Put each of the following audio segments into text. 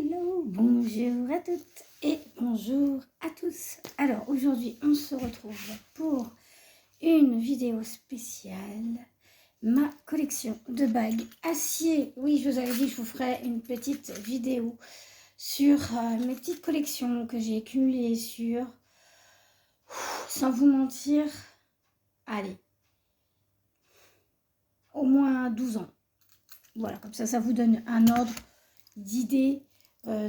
Hello, bonjour à toutes et bonjour à tous. Alors aujourd'hui on se retrouve pour une vidéo spéciale, ma collection de bagues acier. Oui, je vous avais dit que je vous ferai une petite vidéo sur mes petites collections que j'ai accumulées sur, sans vous mentir, allez, au moins 12 ans. Voilà, comme ça vous donne un ordre d'idée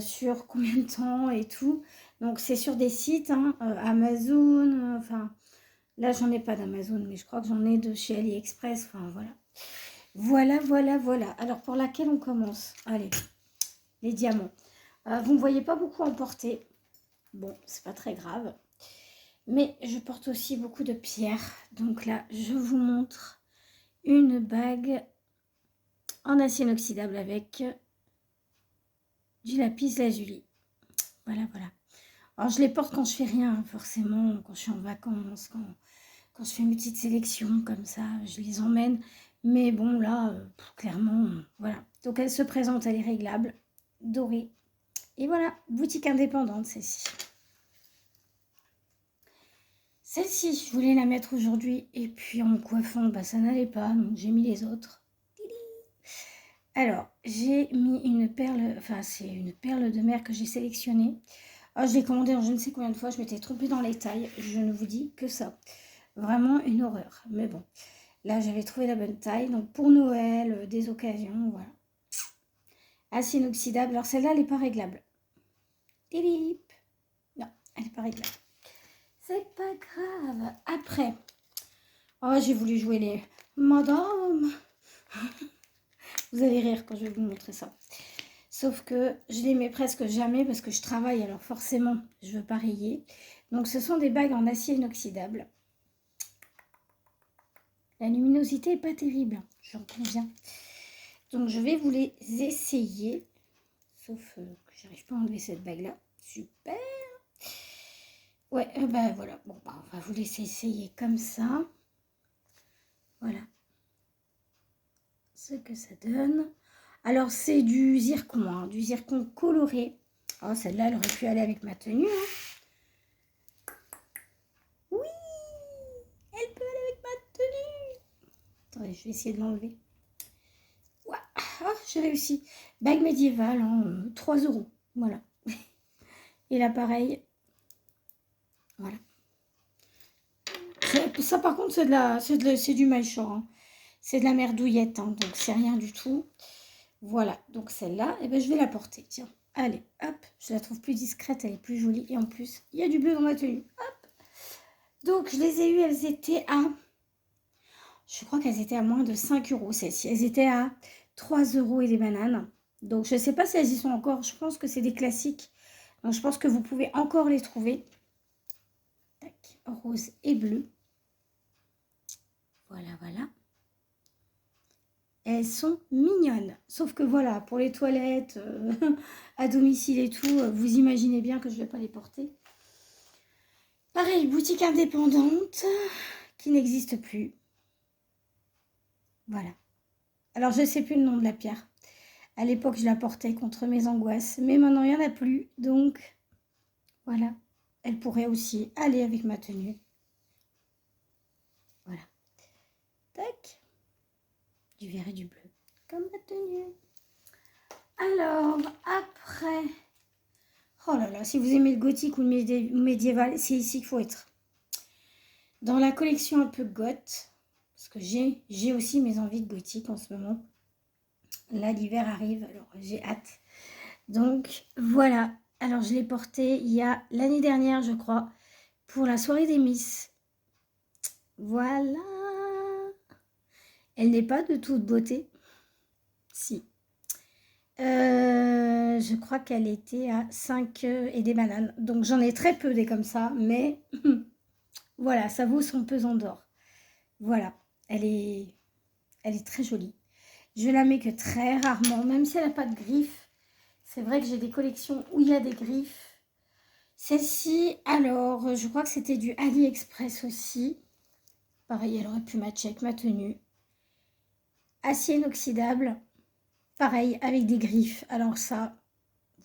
sur combien de temps et tout. Donc c'est sur des sites, hein, Amazon, enfin là j'en ai pas d'Amazon, mais je crois que j'en ai de chez AliExpress, enfin voilà. Alors pour laquelle on commence? Allez, les diamants. Vous ne me voyez pas beaucoup en porter, bon c'est pas très grave, mais je porte aussi beaucoup de pierres. Donc là je vous montre une bague en acier inoxydable avec du lapis lazuli. Voilà. Alors je les porte quand je fais rien, forcément, quand je suis en vacances, quand je fais une petite sélection comme ça, je les emmène. Mais bon là, clairement, voilà. Donc elle se présente, elle est réglable, dorée. Et voilà, boutique indépendante celle-ci. Celle-ci, je voulais la mettre aujourd'hui et puis en me coiffant, bah, ça n'allait pas, donc j'ai mis les autres. Alors, j'ai mis une perle, enfin c'est une perle de mer que j'ai sélectionnée. Oh, je l'ai commandé en je ne sais combien de fois, je m'étais trompée dans les tailles, je ne vous dis que ça. Vraiment une horreur, mais bon. Là, j'avais trouvé la bonne taille, donc pour Noël, des occasions, voilà. Acier inoxydable, alors celle-là, elle n'est pas réglable. Tilip. Non, elle n'est pas réglable. C'est pas grave. Après, oh, j'ai voulu jouer les Madame. Vous allez rire quand je vais vous montrer ça. Sauf que je les mets presque jamais parce que je travaille, alors forcément, je veux pas rayer. Donc, ce sont des bagues en acier inoxydable. La luminosité n'est pas terrible, j'en conviens. Donc, je vais vous les essayer. Sauf que j'arrive pas à enlever cette bague-là. Super. Ouais, ben voilà. Bon, bah, on va vous laisser essayer comme ça. Voilà. Ce que ça donne. Alors, c'est du zircon, hein, du zircon coloré. Oh, celle-là, elle aurait pu aller avec ma tenue. Hein. Oui, elle peut aller avec ma tenue. Attendez, je vais essayer de l'enlever. Ouais. Oh, j'ai réussi. Bague médiévale, hein, 3 €. Voilà. Et là, pareil. Voilà. Ça, par contre, c'est du Malchor. Hein. C'est de la merdouillette, hein, donc c'est rien du tout. Voilà, donc celle-là, eh ben, je vais la porter. Tiens, allez, hop, je la trouve plus discrète, elle est plus jolie. Et en plus, il y a du bleu dans ma tenue. Hop. Donc, je les ai eues, elles étaient à... Je crois qu'elles étaient à moins de 5 €, celles-ci. Elles étaient à 3 € et des bananes. Donc, je ne sais pas si elles y sont encore. Je pense que c'est des classiques. Donc, je pense que vous pouvez encore les trouver. Tac, rose et bleu. Voilà. Elles sont mignonnes. Sauf que voilà, pour les toilettes, à domicile et tout, vous imaginez bien que je ne vais pas les porter. Pareil, boutique indépendante qui n'existe plus. Voilà. Alors, je ne sais plus le nom de la pierre. À l'époque, je la portais contre mes angoisses. Mais maintenant, il n'y en a plus. Donc, voilà. Elle pourrait aussi aller avec ma tenue. Voilà. Tac. Du vert et du bleu. Comme ma tenue. Alors, après... Oh là là, si vous aimez le gothique ou le médiéval, c'est ici qu'il faut être. Dans la collection un peu goth, parce que j'ai aussi mes envies de gothique en ce moment. Là, l'hiver arrive, alors j'ai hâte. Donc, voilà. Alors, je l'ai porté il y a l'année dernière, je crois, pour la soirée des Miss. Voilà. Elle n'est pas de toute beauté. Si. Je crois qu'elle était à 5 œufs et des bananes. Donc, j'en ai très peu des comme ça, mais voilà, ça vaut son pesant d'or. Voilà, elle est très jolie. Je la mets que très rarement, même si elle n'a pas de griffes. C'est vrai que j'ai des collections où il y a des griffes. Celle-ci, alors, je crois que c'était du AliExpress aussi. Pareil, elle aurait pu matcher avec ma tenue. Acier inoxydable. Pareil, avec des griffes. Alors ça,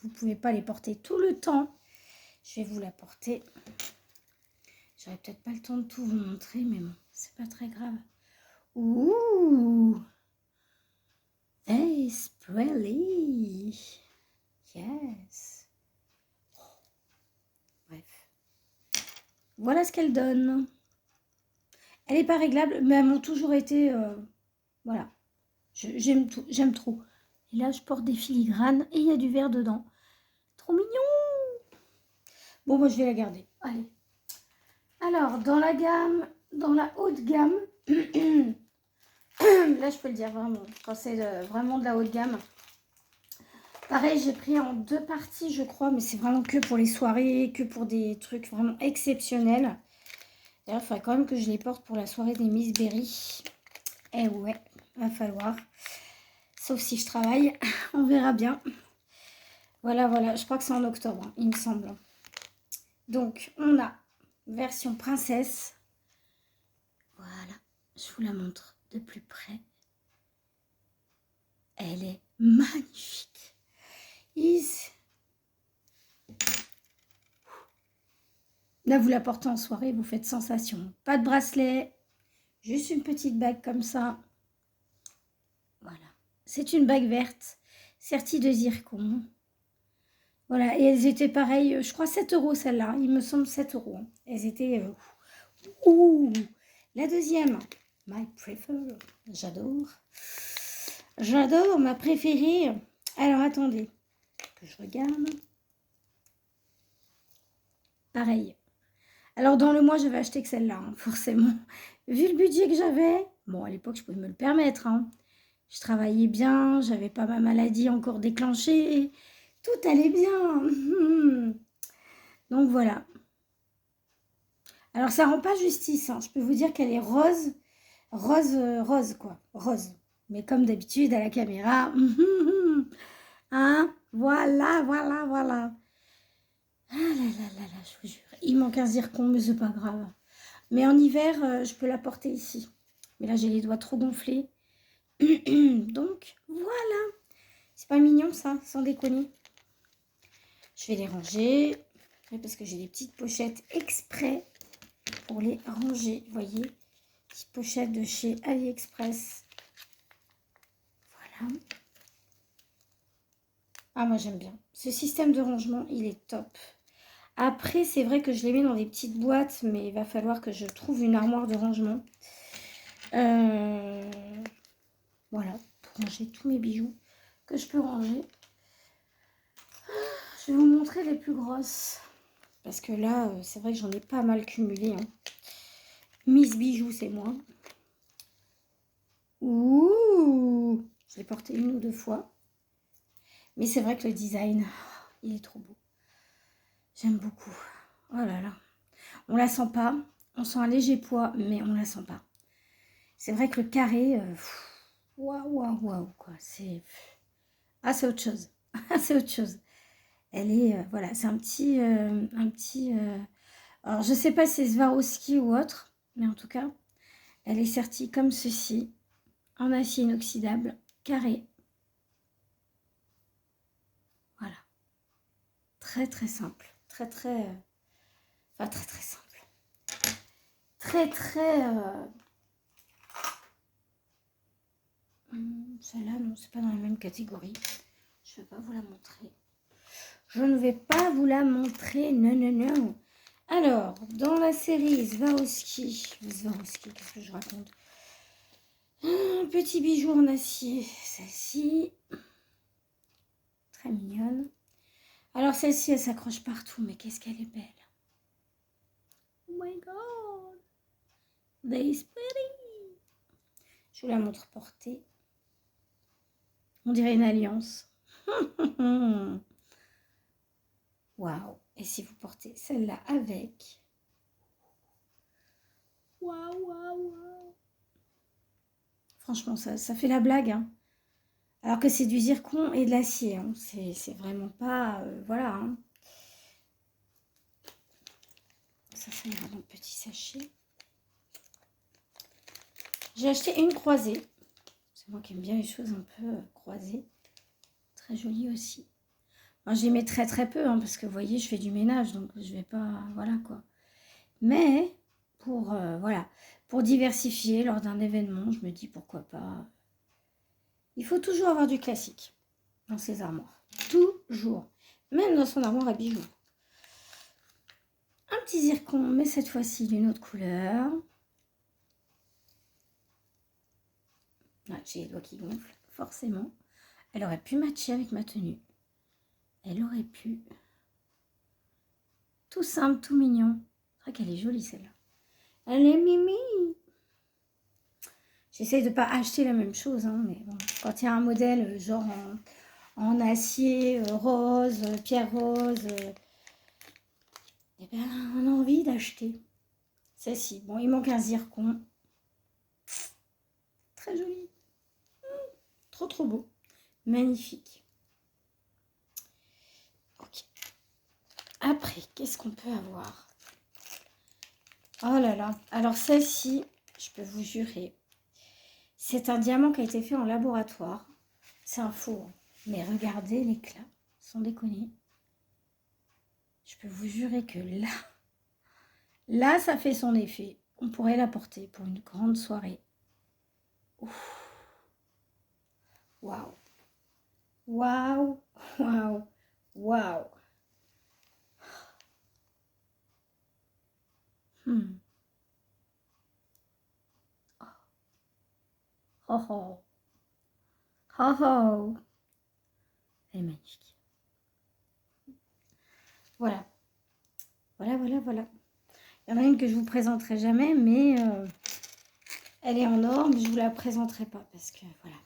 vous ne pouvez pas les porter tout le temps. Je vais vous la porter. J'aurai peut-être pas le temps de tout vous montrer, mais bon, c'est pas très grave. Ouh! It's pretty. Yes. Bref. Voilà ce qu'elle donne. Elle n'est pas réglable, mais elles m'ont toujours été... voilà. J'aime trop. Et là, je porte des filigranes et il y a du verre dedans. Trop mignon. Bon, moi, je vais la garder. Allez. Alors, dans la gamme, dans la haute gamme, là, je peux le dire vraiment, quand c'est vraiment de la haute gamme. Pareil, j'ai pris en 2 parties, je crois, mais c'est vraiment que pour les soirées, que pour des trucs vraiment exceptionnels. D'ailleurs, il faudrait quand même que je les porte pour la soirée des Miss Berry. Eh ouais, va falloir. Sauf si je travaille, on verra bien. Voilà, voilà, je crois que c'est en octobre, hein, il me semble. Donc, on a version princesse. Voilà, je vous la montre de plus près. Elle est magnifique. Là, vous la portez en soirée, vous faites sensation. Pas de bracelet, juste une petite bague comme ça. Voilà. C'est une bague verte, sertie de zircon. Voilà, et elles étaient pareilles, je crois 7 € celle-là. Il me semble 7 €. Hein. Elles étaient... ouh, la deuxième, my preferred. J'adore. J'adore, ma préférée. Alors, attendez, que je regarde. Pareil. Alors, dans le mois, je vais acheter que celle-là, hein, forcément. Vu le budget que j'avais, bon, à l'époque, je pouvais me le permettre. Hein. Je travaillais bien, j'avais pas ma maladie encore déclenchée. Tout allait bien. Donc, voilà. Alors, ça rend pas justice. Hein. Je peux vous dire qu'elle est rose. Rose, quoi. Rose. Mais comme d'habitude, à la caméra. Hein, voilà, voilà, voilà. Ah là là là là, je vous jure. Il manque un zircon, mais c'est pas grave. Mais en hiver, je peux la porter ici. Mais là, j'ai les doigts trop gonflés. Donc, voilà. C'est pas mignon, ça, sans déconner. Je vais les ranger. Parce que j'ai des petites pochettes exprès pour les ranger. Vous voyez, petites pochettes de chez AliExpress. Voilà. Ah, moi, j'aime bien. Ce système de rangement, il est top. Après, c'est vrai que je les mets dans des petites boîtes, mais il va falloir que je trouve une armoire de rangement. Voilà, pour ranger tous mes bijoux que je peux ranger. Je vais vous montrer les plus grosses. Parce que là, c'est vrai que j'en ai pas mal cumulé. Hein. Miss Bijoux, c'est moi. Ouh! Je l'ai porté 1 ou 2 fois. Mais c'est vrai que le design, il est trop beau. J'aime beaucoup. Oh là là. On la sent pas. On sent un léger poids, mais on la sent pas. C'est vrai que le carré, waouh, waouh, waouh, quoi. C'est... Ah, c'est autre chose. C'est autre chose. Elle est, voilà, c'est un petit... alors, je sais pas si c'est Swarovski ou autre, mais en tout cas, elle est sertie comme ceci, en acier inoxydable, carré. Voilà. Très, très simple. Très, très... enfin, très, très simple. Très, très... celle-là, non, c'est pas dans la même catégorie. Je ne vais pas vous la montrer. Je ne vais pas vous la montrer. Non, non, non. Alors, dans la série Swarovski, qu'est-ce que je raconte? Un petit bijou en acier. Celle-ci. Très mignonne. Alors, celle-ci, elle s'accroche partout. Mais qu'est-ce qu'elle est belle. Oh my God. This pretty. Je vous la montre portée. On dirait une alliance. Waouh. Et si vous portez celle-là avec. Waouh, waouh, waouh. Franchement, ça fait la blague. Hein. Alors que c'est du zircon et de l'acier. Hein. C'est vraiment pas... voilà. Hein. Ça ira dans le petit sachet. J'ai acheté une croisée. C'est moi qui aime bien les choses un peu croisées. Très jolie aussi. Enfin, j'y mets très très peu, hein, parce que vous voyez, je fais du ménage, donc je vais pas... Voilà quoi. Mais pour, voilà, pour diversifier lors d'un événement, je me dis pourquoi pas. Il faut toujours avoir du classique dans ses armoires. Toujours. Même dans son armoire à bijoux. Un petit zircon, mais cette fois-ci d'une autre couleur. Ah, j'ai les doigts qui gonflent, forcément. Elle aurait pu matcher avec ma tenue. Elle aurait pu. Tout simple, tout mignon. C'est vrai qu'elle est jolie celle-là. Elle est mimi. J'essaye de ne pas acheter la même chose, hein, mais bon, quand il y a un modèle genre en acier, rose, pierre rose, eh ben, on a envie d'acheter. Celle-ci. Bon, il manque un zircon. Très joli. Trop, trop beau. Magnifique. Ok. Après, qu'est-ce qu'on peut avoir? Oh là là. Alors, celle-ci, je peux vous jurer, c'est un diamant qui a été fait en laboratoire. C'est un faux. Mais regardez l'éclat. Sans déconner. Je peux vous jurer que là, ça fait son effet. On pourrait la porter pour une grande soirée. Ouf. Waouh. Waouh. Waouh. Waouh. Hmm. Oh oh. Oh oh. Elle est magnifique. Voilà. Voilà, voilà, voilà. Il y en a une que je vous présenterai jamais, mais elle est en or, mais je vous la présenterai pas parce que voilà.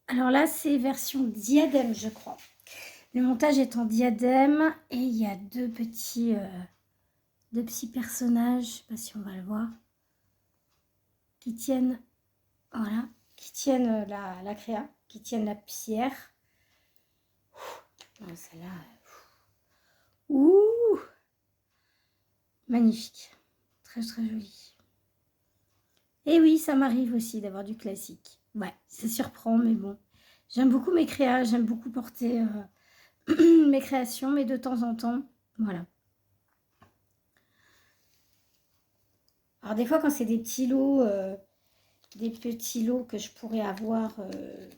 Alors là, c'est version diadème, je crois. Le montage est en diadème et il y a deux petits personnages, je sais pas si on va le voir, qui tiennent, voilà, qui tiennent la créa, qui tiennent la pierre. Oh, celle-là, ouh, magnifique, très très jolie. Et oui, ça m'arrive aussi d'avoir du classique. Ouais, ça surprend, mais bon. J'aime beaucoup mes créas, j'aime beaucoup porter mes créations, mais de temps en temps, voilà. Alors des fois, quand c'est des petits lots que je pourrais avoir,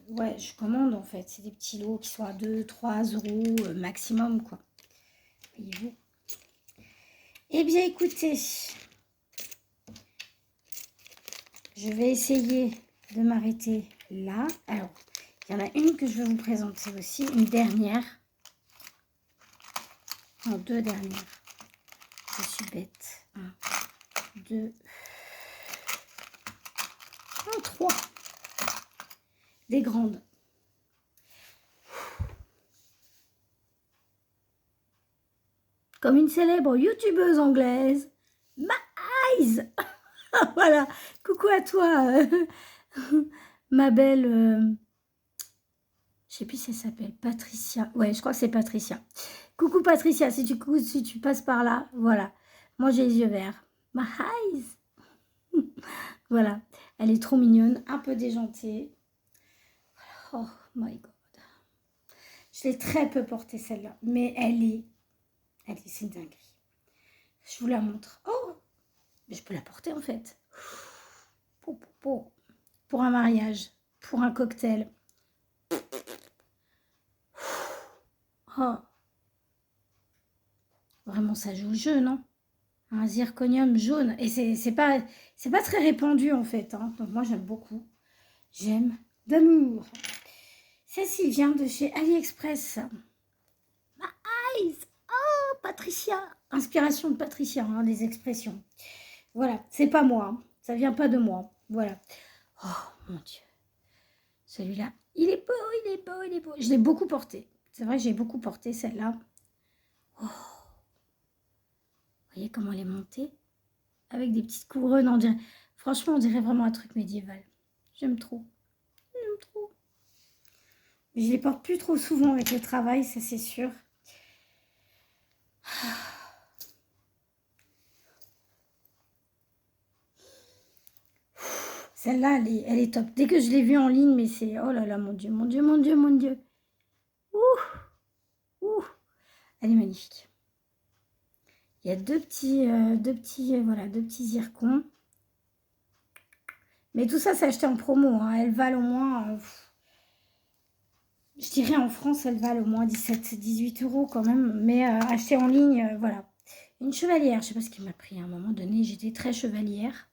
ouais, je commande en fait. C'est des petits lots qui sont à 2-3 € maximum, quoi. Voyez-vous. Eh bien, écoutez, je vais essayer de m'arrêter là. Alors, il y en a une que je vais vous présenter aussi, une dernière. Non, deux dernières. Je suis bête. 1, 2, 3. Des grandes. Comme une célèbre youtubeuse anglaise, Ma Eyes. Voilà, coucou à toi, ma belle, je sais plus si elle s'appelle Patricia. Ouais, je crois que c'est Patricia. Coucou Patricia, si tu passes par là, voilà. Moi j'ai les yeux verts. My eyes. Voilà, elle est trop mignonne, un peu déjantée. Oh my god. Je l'ai très peu portée celle-là, mais c'est une dinguerie. Je vous la montre. Oh, mais je peux la porter en fait. Pour un mariage, pour un cocktail. Oh. Vraiment, ça joue le jeu, non? Un zirconium jaune. Et c'est pas très répandu, en fait. Hein. Donc, moi, j'aime beaucoup. J'aime d'amour. Celle-ci vient de chez AliExpress. My eyes. Oh, Patricia. Inspiration de Patricia, hein, des expressions. Voilà, c'est pas moi. Hein. Ça vient pas de moi. Voilà. Oh, mon Dieu. Celui-là, il est beau, il est beau, il est beau. Je l'ai beaucoup porté. C'est vrai que j'ai beaucoup porté celle-là. Oh. Vous voyez comment elle est montée? Avec des petites couronnes, on dirait... Franchement, on dirait vraiment un truc médiéval. J'aime trop. J'aime trop. Mais je les porte plus trop souvent avec le travail, ça c'est sûr. Celle-là, elle est top. Dès que je l'ai vue en ligne, mais c'est... Oh là là, mon Dieu, mon Dieu, mon Dieu, mon Dieu. Ouh, ouh. Elle est magnifique. Il y a deux petits zircons. Mais tout ça, c'est acheté en promo. Hein. Elles valent au moins... je dirais en France, elles valent au moins 17-18 € quand même. Mais acheté en ligne, voilà. Une chevalière. Je sais pas ce qui m'a pris à un moment donné. J'étais très chevalière.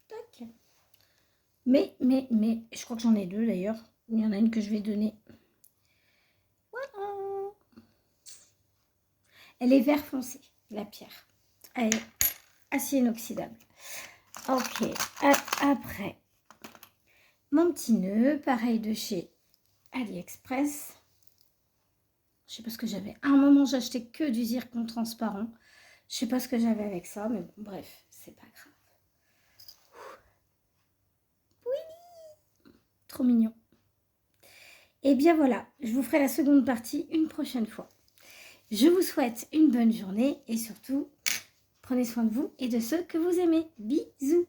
Tac. Mais, je crois que j'en ai deux d'ailleurs. Il y en a une que je vais donner. Voilà. Elle est vert foncé, la pierre. Elle est acier inoxydable. Ok, après, mon petit nœud, pareil de chez AliExpress. Je sais pas ce que j'avais. À un moment, j'achetais que du zircon transparent. Je sais pas ce que j'avais avec ça, mais bon, bref, c'est pas grave. Oui, trop mignon. Et bien voilà, je vous ferai la seconde partie une prochaine fois. Je vous souhaite une bonne journée et surtout, prenez soin de vous et de ceux que vous aimez. Bisous!